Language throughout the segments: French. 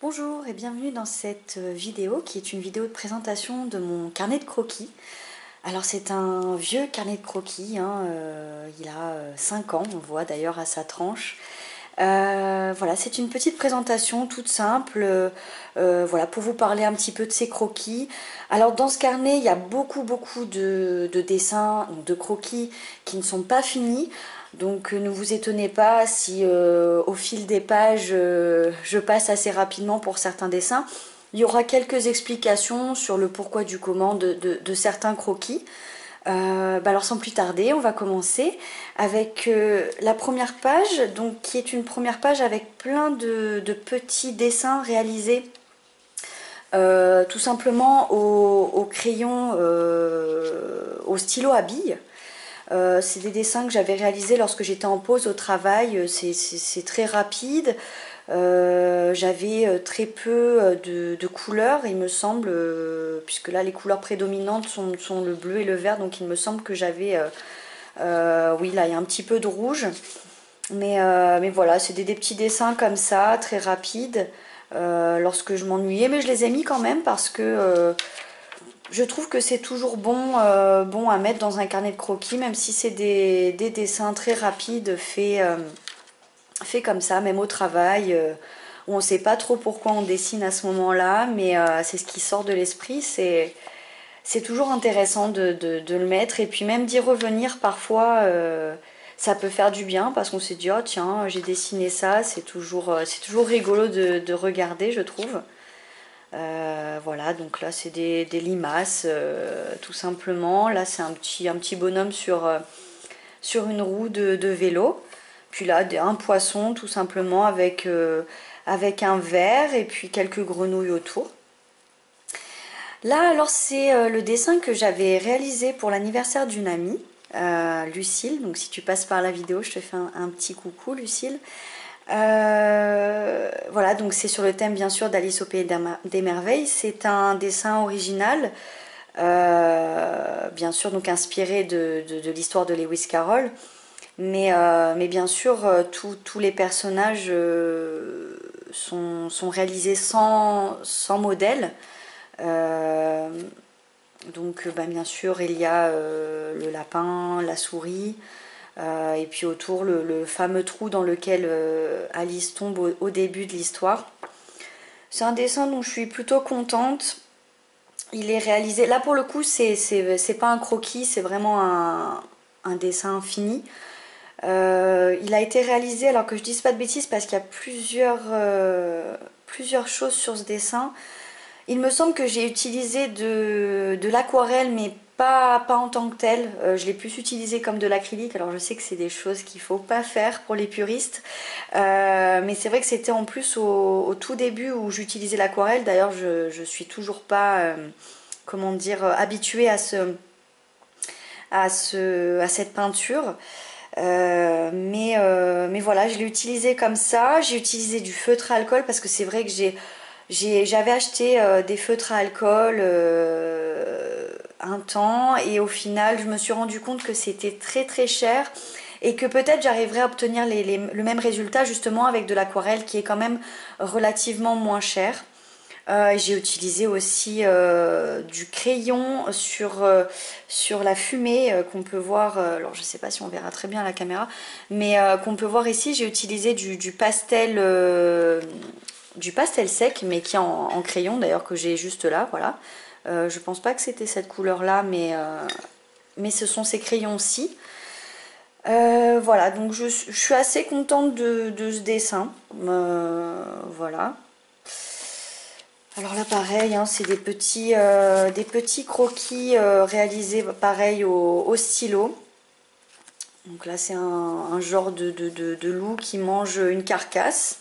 Bonjour et bienvenue dans cette vidéo qui est une vidéo de présentation de mon carnet de croquis. Alors c'est un vieux carnet de croquis, il a 5 ans, on voit d'ailleurs à sa tranche. Voilà, c'est une petite présentation toute simple, voilà, pour vous parler un petit peu de ces croquis. Alors dans ce carnet, il y a beaucoup de dessins, de croquis qui ne sont pas finis. Donc ne vous étonnez pas si au fil des pages, je passe assez rapidement pour certains dessins. Il y aura quelques explications sur le pourquoi du comment de certains croquis. Alors sans plus tarder, on va commencer avec la première page, donc qui est une première page avec plein de petits dessins réalisés tout simplement au crayon, au stylo à billes. C'est des dessins que j'avais réalisés lorsque j'étais en pause au travail. C'est très rapide. J'avais très peu de couleurs, il me semble, puisque là les couleurs prédominantes sont le bleu et le vert, donc il me semble que j'avais, oui là il y a un petit peu de rouge, mais voilà, c'est des petits dessins comme ça, très rapides, lorsque je m'ennuyais, mais je les ai mis quand même parce que je trouve que c'est toujours bon à mettre dans un carnet de croquis, même si c'est des dessins très rapides faits comme ça, même au travail, où on ne sait pas trop pourquoi on dessine à ce moment-là, mais c'est ce qui sort de l'esprit. C'est toujours intéressant de le mettre, et puis même d'y revenir parfois, ça peut faire du bien, parce qu'on s'est dit, oh tiens, j'ai dessiné ça, c'est toujours rigolo de regarder, je trouve. Voilà, donc là c'est des limaces, tout simplement. Là c'est un petit bonhomme sur une roue de vélo. Puis là un poisson tout simplement avec un verre et puis quelques grenouilles autour. Là alors c'est le dessin que j'avais réalisé pour l'anniversaire d'une amie, Lucille. Donc si tu passes par la vidéo, je te fais un petit coucou Lucille. Voilà, donc c'est sur le thème bien sûr d'Alice au Pays des Merveilles. C'est un dessin original, bien sûr donc inspiré de l'histoire de Lewis Carroll, mais bien sûr tous les personnages sont réalisés sans modèle. Euh, donc bien sûr il y a le lapin, la souris, et puis autour le fameux trou dans lequel Alice tombe au début de l'histoire. C'est un dessin dont je suis plutôt contente. Il est réalisé, là pour le coup c'est pas un croquis, c'est vraiment un dessin fini. Il a été réalisé, alors que je dise pas de bêtises, parce qu'il y a plusieurs choses sur ce dessin. Il me semble que j'ai utilisé de l'aquarelle, mais pas en tant que tel. Je l'ai plus utilisé comme de l'acrylique. Alors je sais que c'est des choses qu'il faut pas faire pour les puristes. Mais c'est vrai que c'était en plus au tout début où j'utilisais l'aquarelle. D'ailleurs, je suis toujours pas, comment dire, habituée à cette peinture. Mais voilà, je l'ai utilisé comme ça. J'ai utilisé du feutre à alcool parce que c'est vrai que j'avais acheté des feutres à alcool un temps, et au final je me suis rendu compte que c'était très cher et que peut-être j'arriverais à obtenir le même résultat justement avec de l'aquarelle qui est quand même relativement moins cher. J'ai utilisé aussi du crayon sur la fumée qu'on peut voir, alors je ne sais pas si on verra très bien à la caméra, mais qu'on peut voir ici. J'ai utilisé du pastel sec, mais qui est en crayon d'ailleurs, que j'ai juste là, voilà. Je pense pas que c'était cette couleur là, mais ce sont ces crayons-ci. Voilà, donc je suis assez contente de ce dessin. Voilà. Alors là pareil, hein, c'est des petits croquis réalisés pareil au stylo. Donc là c'est un genre de loup qui mange une carcasse.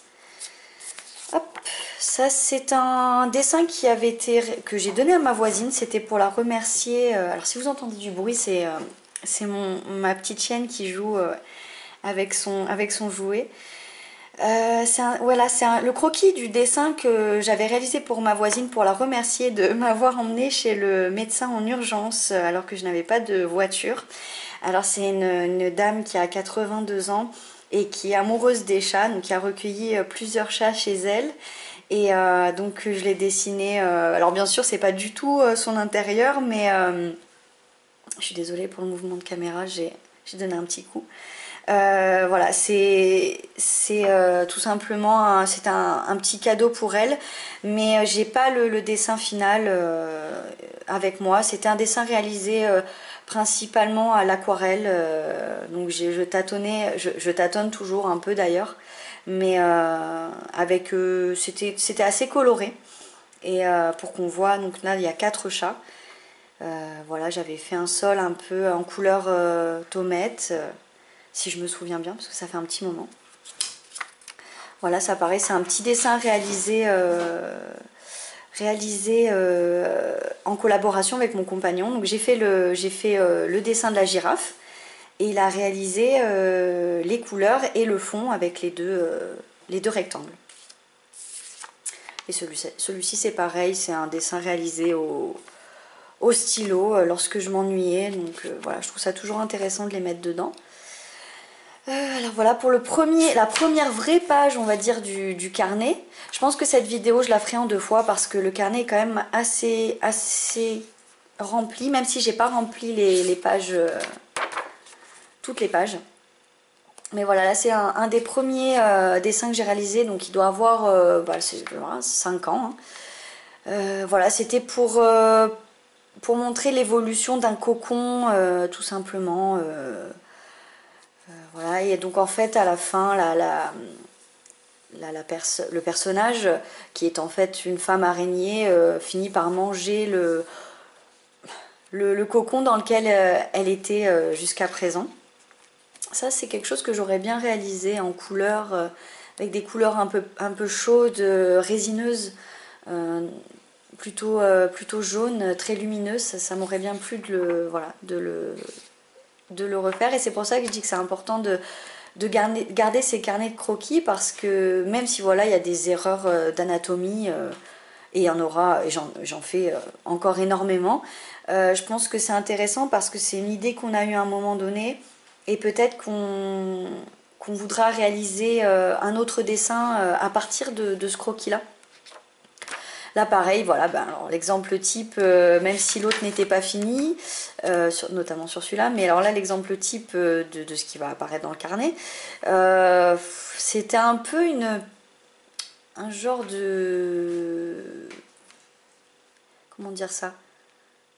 Hop, ça c'est un dessin que j'ai donné à ma voisine, c'était pour la remercier. Alors si vous entendez du bruit, c'est ma petite chienne qui joue avec son jouet. Voilà, le croquis du dessin que j'avais réalisé pour ma voisine pour la remercier de m'avoir emmené chez le médecin en urgence alors que je n'avais pas de voiture. Alors c'est une dame qui a 82 ans et qui est amoureuse des chats, donc qui a recueilli plusieurs chats chez elle. Et donc je l'ai dessiné, alors bien sûr c'est pas du tout son intérieur, mais je suis désolée pour le mouvement de caméra, j'ai donné un petit coup. Voilà, c'est tout simplement c'est un petit cadeau pour elle, mais j'ai pas le dessin final avec moi. C'était un dessin réalisé principalement à l'aquarelle, donc je tâtonne toujours un peu d'ailleurs, mais avec c'était assez coloré. Et pour qu'on voit, donc là il y a 4 chats. Voilà, j'avais fait un sol un peu en couleur tomate, si je me souviens bien, parce que ça fait un petit moment. Voilà, ça paraît, c'est un petit dessin réalisé en collaboration avec mon compagnon. Donc j'ai fait le dessin de la girafe et il a réalisé les couleurs et le fond avec les deux rectangles. Et celui-ci c'est pareil, c'est un dessin réalisé au stylo lorsque je m'ennuyais. Donc voilà, je trouve ça toujours intéressant de les mettre dedans. Alors voilà pour la première vraie page, on va dire, du carnet. Je pense que cette vidéo je la ferai en 2 fois parce que le carnet est quand même assez rempli, même si j'ai pas rempli les pages, toutes les pages. Mais voilà, là c'est un des premiers dessins que j'ai réalisé, donc il doit avoir 5 ans. Hein. Voilà, c'était pour montrer l'évolution d'un cocon, tout simplement. Voilà, et donc en fait à la fin, le personnage, qui est en fait une femme araignée, finit par manger le cocon dans lequel elle était jusqu'à présent. Ça c'est quelque chose que j'aurais bien réalisé en couleur, avec des couleurs un peu chaudes, résineuses, plutôt jaune, très lumineuse. Ça m'aurait bien plu de le refaire, et c'est pour ça que je dis que c'est important de garder ces carnets de croquis, parce que même si voilà il y a des erreurs d'anatomie, et il y en aura, et j'en fais encore énormément, je pense que c'est intéressant parce que c'est une idée qu'on a eue à un moment donné, et peut-être qu'on voudra réaliser un autre dessin à partir de ce croquis là. Là pareil, voilà, l'exemple type, même si l'autre n'était pas fini, notamment sur celui-là, mais alors là l'exemple type de ce qui va apparaître dans le carnet, c'était un peu un genre de... Comment dire ça?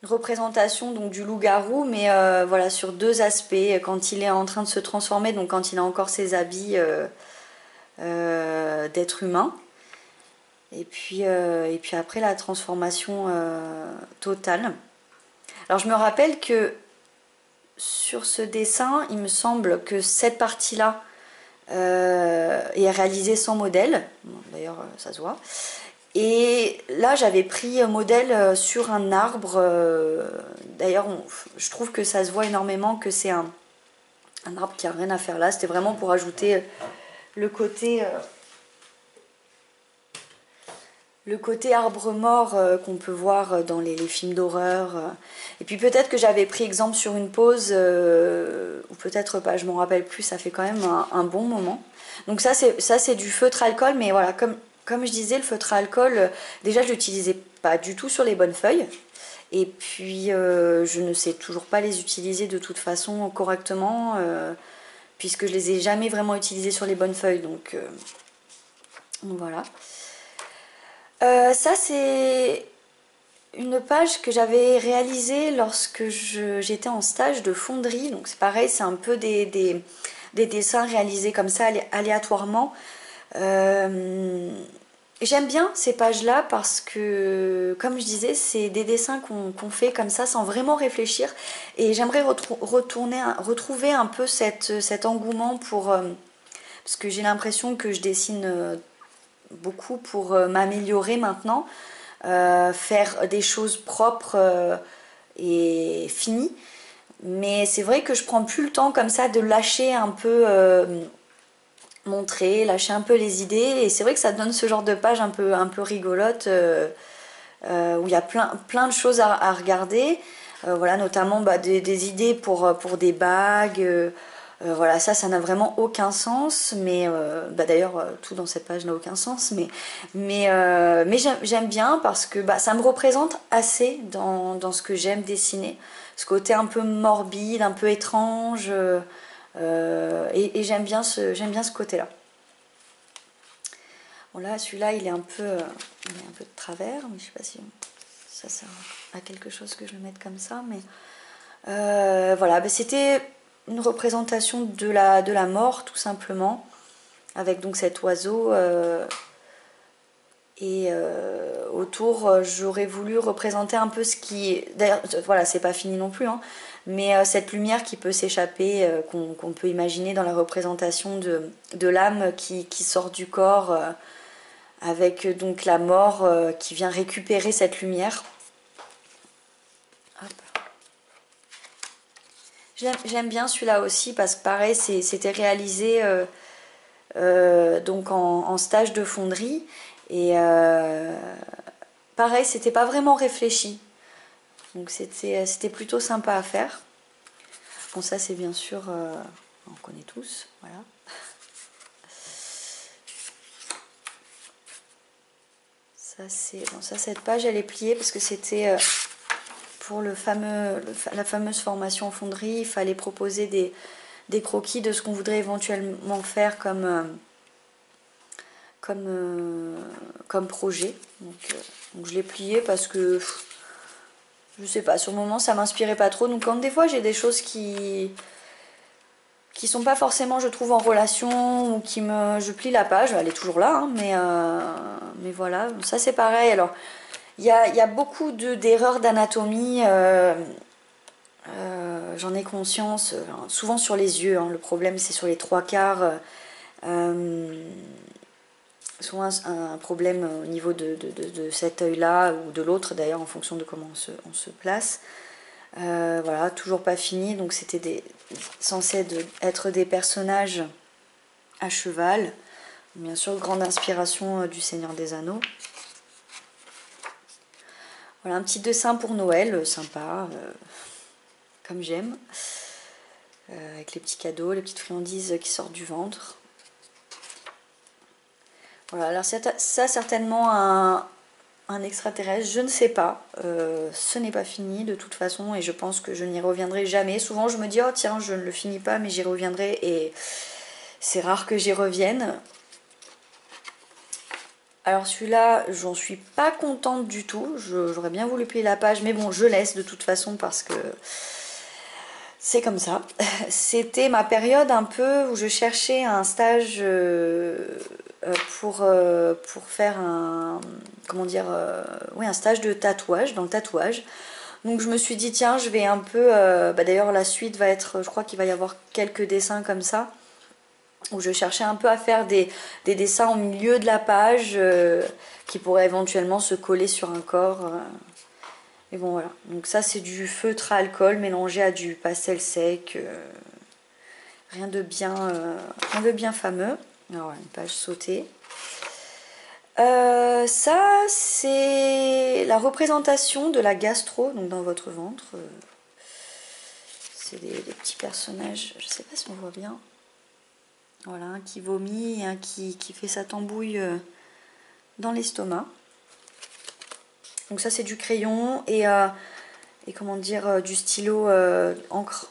Une représentation donc du loup-garou, mais voilà, sur 2 aspects, quand il est en train de se transformer, donc quand il a encore ses habits d'être humain. Et puis après la transformation totale. Alors je me rappelle que sur ce dessin, il me semble que cette partie-là est réalisée sans modèle. Bon, d'ailleurs, ça se voit. Et là, j'avais pris modèle sur un arbre. D'ailleurs, je trouve que ça se voit énormément que c'est un arbre qui n'a rien à faire là. C'était vraiment pour ajouter le côté arbre mort qu'on peut voir dans les films d'horreur. Et puis peut-être que j'avais pris exemple sur une pause, ou peut-être pas, je m'en rappelle plus, ça fait quand même un bon moment. Donc ça c'est du feutre alcool, mais voilà, comme je disais, le feutre alcool, déjà je l'utilisais pas du tout sur les bonnes feuilles. Et puis je ne sais toujours pas les utiliser de toute façon correctement, puisque je les ai jamais vraiment utilisés sur les bonnes feuilles. Donc voilà. Ça c'est une page que j'avais réalisée lorsque j'étais en stage de fonderie. Donc c'est pareil, c'est un peu des dessins réalisés comme ça aléatoirement. J'aime bien ces pages-là parce que, comme je disais, c'est des dessins qu'on fait comme ça sans vraiment réfléchir. Et j'aimerais retrouver un peu cet engouement pour... parce que j'ai l'impression que je dessine beaucoup pour m'améliorer maintenant, faire des choses propres et finies, mais c'est vrai que je prends plus le temps comme ça de lâcher un peu, lâcher un peu les idées, et c'est vrai que ça donne ce genre de page un peu rigolote, où il y a plein de choses à regarder, voilà, notamment des idées pour des bagues, Voilà, ça n'a vraiment aucun sens, mais d'ailleurs tout dans cette page n'a aucun sens, mais j'aime bien parce que ça me représente assez dans ce que j'aime dessiner, ce côté un peu morbide, un peu étrange, et j'aime bien ce côté-là. Bon là, celui-là, il est un peu de travers, mais je sais pas si ça sert à quelque chose que je le mette comme ça, mais voilà, c'était une représentation de la mort tout simplement, avec donc cet oiseau et autour j'aurais voulu représenter un peu ce qui, d'ailleurs voilà, c'est pas fini non plus, hein, mais cette lumière qui peut s'échapper, qu'on peut imaginer dans la représentation de l'âme qui sort du corps, avec donc la mort qui vient récupérer cette lumière. Hop. J'aime bien celui-là aussi parce que pareil, c'était réalisé donc en stage de fonderie, et pareil, c'était pas vraiment réfléchi, donc c'était plutôt sympa à faire. Bon, ça c'est bien sûr, on connaît tous, voilà. Ça c'est bon, ça, cette page elle est pliée parce que c'était pour la fameuse formation en fonderie. Il fallait proposer des croquis de ce qu'on voudrait éventuellement faire comme projet. Donc je l'ai plié parce que je sais pas, sur le moment ça m'inspirait pas trop. Donc quand des fois j'ai des choses qui sont pas forcément, je trouve, en relation, ou je plie la page, elle est toujours là, hein, mais voilà, ça c'est pareil. Alors il y a beaucoup d'erreurs d'anatomie. J'en ai conscience, souvent sur les yeux, hein. Le problème c'est sur les trois quarts, souvent un problème au niveau de cet œil là ou de l'autre d'ailleurs, en fonction de comment on se place. Voilà, toujours pas fini, donc c'était censé être des personnages à cheval, bien sûr grande inspiration du Seigneur des Anneaux. Voilà, un petit dessin pour Noël, sympa, comme j'aime, avec les petits cadeaux, les petites friandises qui sortent du ventre. Voilà, alors ça certainement un extraterrestre, je ne sais pas, ce n'est pas fini de toute façon, et je pense que je n'y reviendrai jamais. Souvent je me dis, oh tiens, je ne le finis pas, mais j'y reviendrai, et c'est rare que j'y revienne. Alors celui-là, j'en suis pas contente du tout, j'aurais bien voulu plier la page, mais bon, je laisse de toute façon parce que c'est comme ça. C'était ma période un peu où je cherchais un stage pour faire comment dire, oui, un stage de tatouage, dans le tatouage. Donc je me suis dit, tiens, je vais un peu, d'ailleurs la suite va être, je crois qu'il va y avoir quelques dessins comme ça, où je cherchais un peu à faire des dessins au milieu de la page qui pourraient éventuellement se coller sur un corps. Et bon voilà, donc ça c'est du feutre à alcool mélangé à du pastel sec, rien de bien fameux. Alors une page sautée. Ça c'est la représentation de la gastro, donc dans votre ventre. C'est des petits personnages, je sais pas si on voit bien. Voilà, un qui vomit et un qui fait sa tambouille dans l'estomac. Donc ça c'est du crayon et comment dire, du stylo encre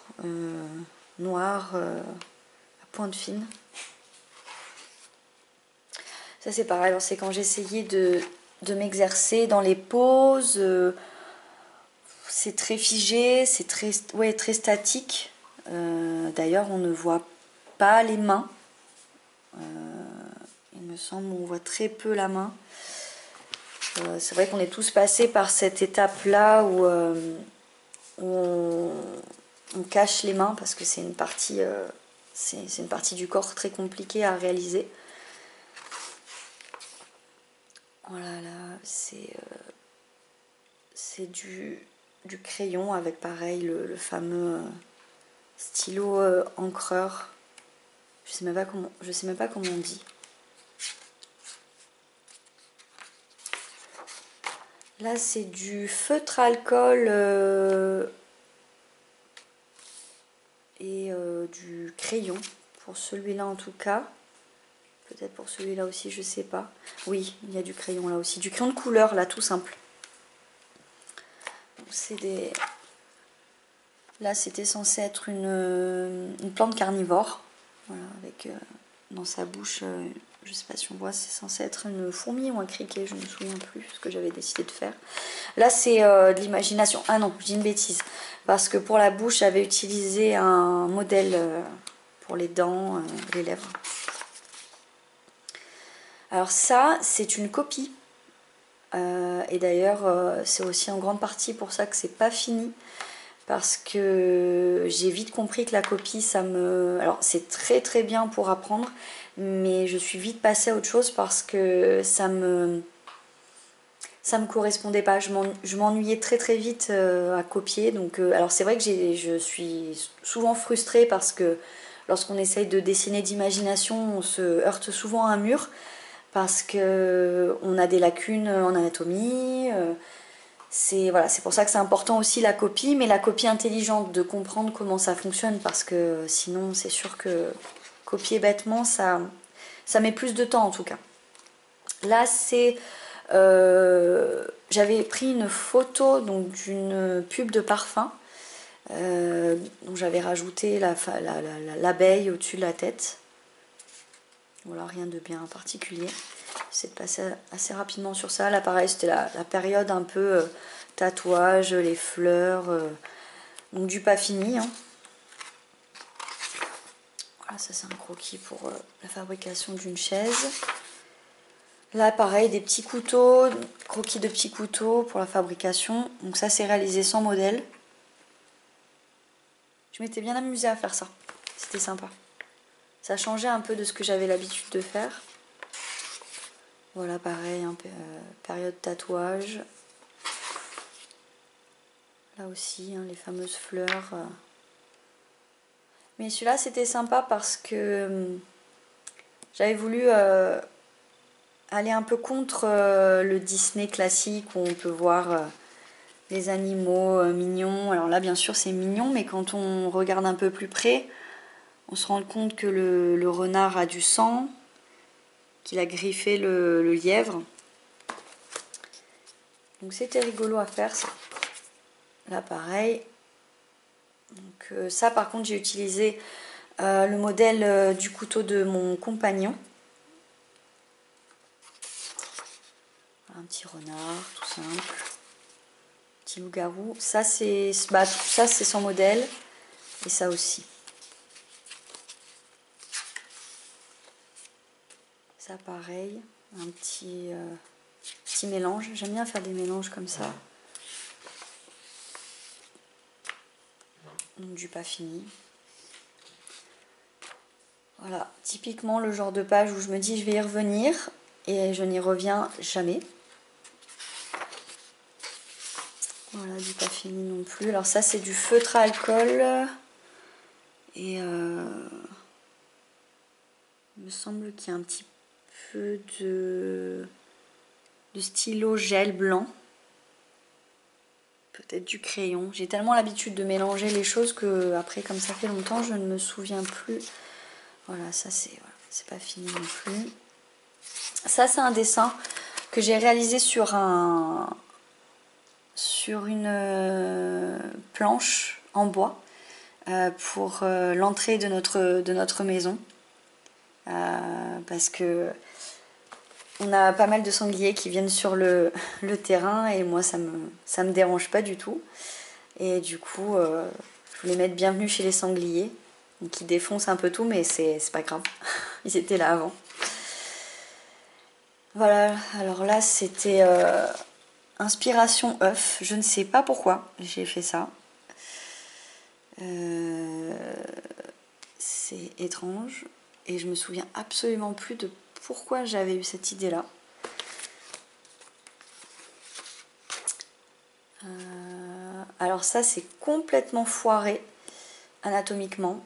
noir à pointe fine. Ça c'est pareil, alors c'est quand j'essayais de m'exercer dans les poses, c'est très figé, c'est très statique. D'ailleurs on ne voit pas les mains, il me semble, on voit très peu la main. C'est vrai qu'on est tous passés par cette étape-là où on cache les mains parce que c'est une partie du corps très compliquée à réaliser. Voilà, là, c'est du crayon avec pareil le fameux stylo encreur. Je sais même pas comment on dit. Là, c'est du feutre à alcool et c'est du crayon, pour celui-là en tout cas. Peut-être pour celui-là aussi, je sais pas. Oui, il y a du crayon là aussi. Du crayon de couleur, là, tout simple. C'est des... Là, c'était censé être une plante carnivore. Voilà, avec dans sa bouche, je sais pas si on voit, c'est censé être une fourmi ou un criquet, je ne me souviens plus ce que j'avais décidé de faire. Là, c'est de l'imagination. Ah non, je dis une bêtise. Parce que pour la bouche, j'avais utilisé un modèle pour les dents, les lèvres. Alors ça, c'est une copie. Et d'ailleurs, c'est aussi en grande partie pour ça que c'est pas fini. Parce que j'ai vite compris que la copie, ça me... Alors, c'est très très bien pour apprendre, mais je suis vite passée à autre chose parce que ça me correspondait pas. Je m'ennuyais très très vite à copier. Donc, alors, c'est vrai que je suis souvent frustrée parce que lorsqu'on essaye de dessiner d'imagination, on se heurte souvent à un mur parce qu'on a des lacunes en anatomie. Voilà, c'est pour ça que c'est important aussi la copie, mais la copie intelligente, de comprendre comment ça fonctionne, parce que sinon c'est sûr que copier bêtement, ça met plus de temps en tout cas. Là, c'est... j'avais pris une photo d'une pub de parfum, dont j'avais rajouté l'abeille au-dessus de la tête. Voilà, rien de bien particulier. J'essaie de passer assez rapidement sur ça. Là, pareil, c'était la période un peu tatouage, les fleurs, donc du pas fini. Hein. Voilà, ça c'est un croquis pour la fabrication d'une chaise. Là, pareil, des petits couteaux, croquis de petits couteaux pour la fabrication. Donc ça, c'est réalisé sans modèle. Je m'étais bien amusée à faire ça. C'était sympa. Ça changeait un peu de ce que j'avais l'habitude de faire. Voilà, pareil, période tatouage. Là aussi, hein, les fameuses fleurs. Mais celui-là, c'était sympa parce que j'avais voulu aller un peu contre le Disney classique où on peut voir les animaux mignons. Alors là, bien sûr, c'est mignon, mais quand on regarde un peu plus près, on se rend compte que le renard a du sang, qu'il a griffé le lièvre. Donc c'était rigolo à faire ça. Là pareil. Donc ça par contre j'ai utilisé le modèle du couteau de mon compagnon. Un petit renard tout simple. Petit loup-garou. Ça c'est son modèle. Et ça aussi. Ça pareil. Un petit mélange. J'aime bien faire des mélanges comme ça. Donc du pas fini. Voilà, typiquement le genre de page où je me dis je vais y revenir et je n'y reviens jamais. Voilà, du pas fini non plus. Alors ça c'est du feutre à alcool et il me semble qu'il y a un petit peu de stylo gel blanc. Peut-être du crayon. J'ai tellement l'habitude de mélanger les choses que après, comme ça fait longtemps, je ne me souviens plus. Voilà, ça c'est pas fini non plus. Ça c'est un dessin que j'ai réalisé sur une planche en bois pour l'entrée de notre maison. Parce que on a pas mal de sangliers qui viennent sur le terrain et moi ça me dérange pas du tout. Et du coup, je voulais mettre bienvenue chez les sangliers, qui défoncent un peu tout, mais c'est pas grave. Ils étaient là avant. Voilà, alors là c'était inspiration œuf. Je ne sais pas pourquoi j'ai fait ça. C'est étrange. Et je me souviens absolument plus de pourquoi j'avais eu cette idée-là. Alors ça, c'est complètement foiré anatomiquement.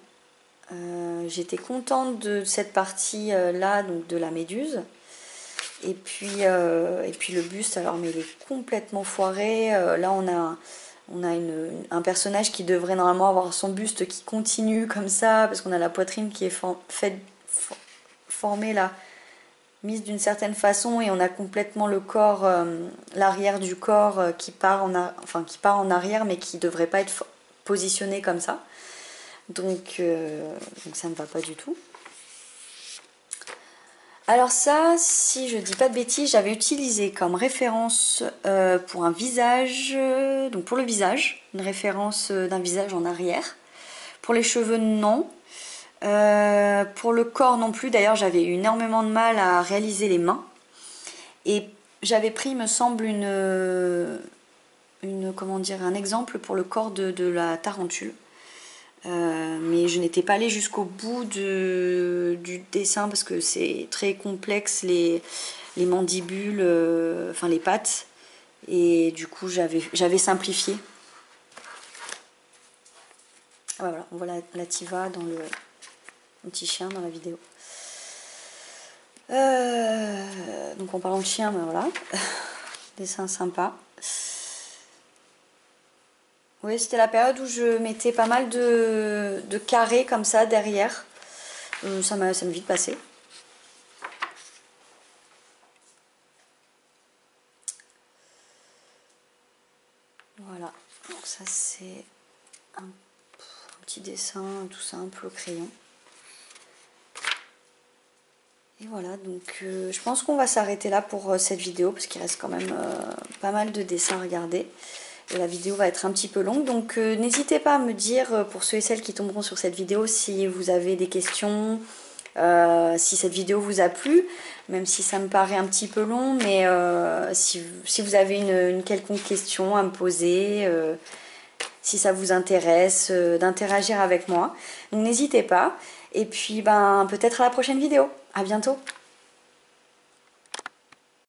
J'étais contente de cette partie-là, donc de la méduse. Et puis le buste, alors mais il est complètement foiré. Là, on On a un personnage qui devrait normalement avoir son buste qui continue comme ça, parce qu'on a la poitrine qui est formée là, mise d'une certaine façon, et on a complètement le corps, l'arrière du corps qui part en arrière, mais qui ne devrait pas être positionné comme ça. Donc ça ne va pas du tout. Alors ça, si je dis pas de bêtises, j'avais utilisé comme référence pour un visage, donc pour le visage, une référence d'un visage en arrière. Pour les cheveux, non. Pour le corps non plus, d'ailleurs j'avais eu énormément de mal à réaliser les mains. Et j'avais pris, il me semble, comment dire, un exemple pour le corps de la tarentule. Mais je n'étais pas allée jusqu'au bout du dessin parce que c'est très complexe, les mandibules, enfin les pattes, et du coup j'avais simplifié. Ah, voilà, on voit la Tiva dans le petit chien dans la vidéo. Donc en parlant de chien, ben voilà, dessin sympa. Oui, c'était la période où je mettais pas mal de carrés comme ça derrière. Ça m'est vite passé. Voilà, donc ça c'est un petit dessin tout simple au crayon. Et voilà, donc je pense qu'on va s'arrêter là pour cette vidéo, parce qu'il reste quand même pas mal de dessins à regarder. Et la vidéo va être un petit peu longue, donc n'hésitez pas à me dire, pour ceux et celles qui tomberont sur cette vidéo, si vous avez des questions, si cette vidéo vous a plu, même si ça me paraît un petit peu long, mais si vous avez une quelconque question à me poser, si ça vous intéresse, d'interagir avec moi. Donc n'hésitez pas, et puis ben, peut-être à la prochaine vidéo. À bientôt.